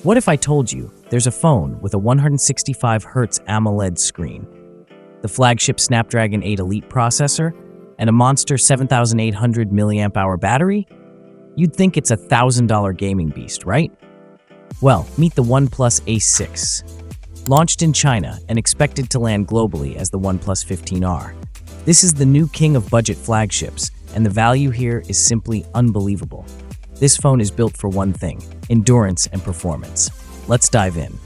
What if I told you there's a phone with a 165Hz AMOLED screen, the flagship Snapdragon 8 Elite processor, and a monster 7,800 mAh battery? You'd think it's a $1,000 gaming beast, right? Well, meet the OnePlus Ace 6. Launched in China and expected to land globally as the OnePlus 15R. This is the new king of budget flagships, and the value here is simply unbelievable. This phone is built for one thing: endurance and performance. Let's dive in.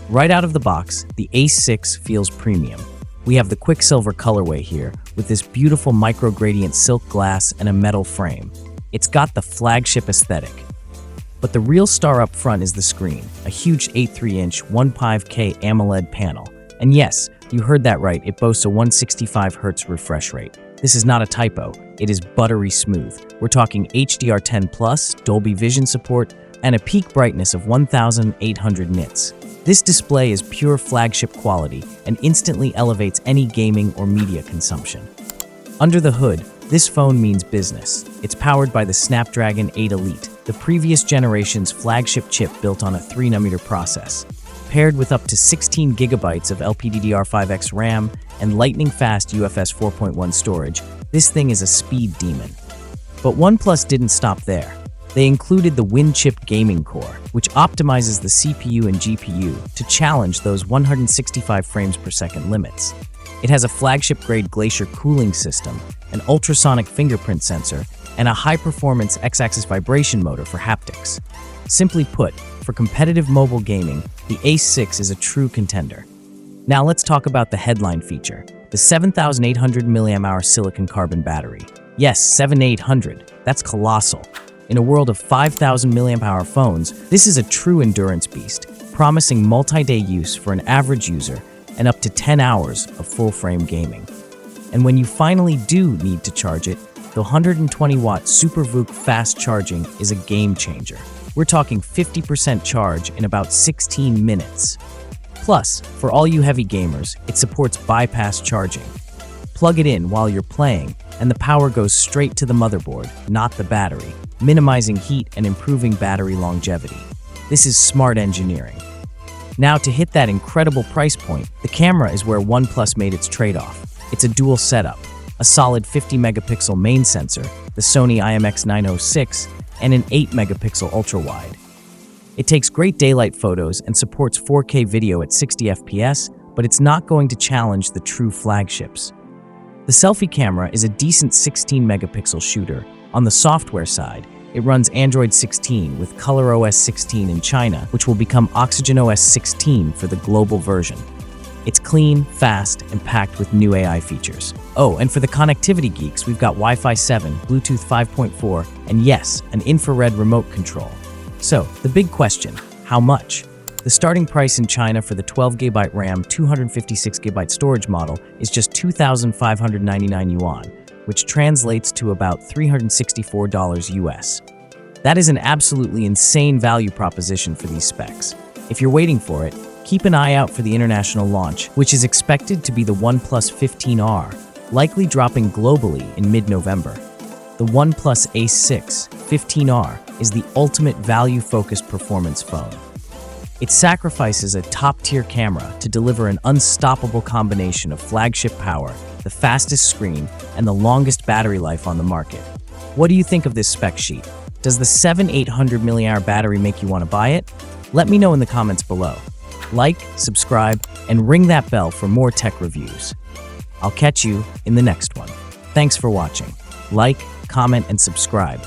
Right out of the box, the Ace 6 feels premium. We have the Quicksilver colorway here, with this beautiful micro-gradient silk glass and a metal frame. It's got the flagship aesthetic. But the real star up front is the screen, a huge 8.3-inch 1.5K AMOLED panel. And yes, you heard that right, it boasts a 165Hz refresh rate. This is not a typo, it is buttery smooth. We're talking HDR10+, Dolby Vision support, and a peak brightness of 1,800 nits. This display is pure flagship quality and instantly elevates any gaming or media consumption. Under the hood, this phone means business. It's powered by the Snapdragon 8 Elite, the previous generation's flagship chip built on a 3nm process. Paired with up to 16 GB of LPDDR5X RAM and lightning-fast UFS 4.1 storage, this thing is a speed demon. But OnePlus didn't stop there. They included the WinChip gaming core, which optimizes the CPU and GPU to challenge those 165 frames per second limits. It has a flagship-grade Glacier cooling system, an ultrasonic fingerprint sensor, and a high-performance X-axis vibration motor for haptics. Simply put, for competitive mobile gaming, the Ace 6 is a true contender. Now let's talk about the headline feature, the 7,800 mAh silicon carbon battery. Yes, 7,800, that's colossal. In a world of 5,000 mAh phones, this is a true endurance beast, promising multi-day use for an average user and up to 10 hours of full-frame gaming. And when you finally do need to charge it, the 120-watt SuperVOOC fast charging is a game changer. We're talking 50% charge in about 16 minutes. Plus, for all you heavy gamers, it supports bypass charging. Plug it in while you're playing, and the power goes straight to the motherboard, not the battery, minimizing heat and improving battery longevity. This is smart engineering. Now, to hit that incredible price point, the camera is where OnePlus made its trade-off. It's a dual setup, a solid 50-megapixel main sensor, the Sony IMX906, and an 8-megapixel ultra-wide. It takes great daylight photos and supports 4K video at 60 FPS, but it's not going to challenge the true flagships. The selfie camera is a decent 16-megapixel shooter. On the software side, it runs Android 16 with ColorOS 16 in China, which will become OxygenOS 16 for the global version. It's clean, fast, and packed with new AI features. Oh, and for the connectivity geeks, we've got Wi-Fi 7, Bluetooth 5.4, and yes, an infrared remote control. So, the big question, how much? The starting price in China for the 12GB RAM, 256GB storage model is just 2,599 yuan, which translates to about $364 US. That is an absolutely insane value proposition for these specs. If you're waiting for it, keep an eye out for the international launch, which is expected to be the OnePlus 15R, likely dropping globally in mid-November. The OnePlus Ace 6 15R is the ultimate value-focused performance phone. It sacrifices a top-tier camera to deliver an unstoppable combination of flagship power, the fastest screen, and the longest battery life on the market. What do you think of this spec sheet? Does the 7,800 mAh battery make you want to buy it? Let me know in the comments below. Like, subscribe, and ring that bell for more tech reviews. I'll catch you in the next one. Thanks for watching. Like, comment, and subscribe.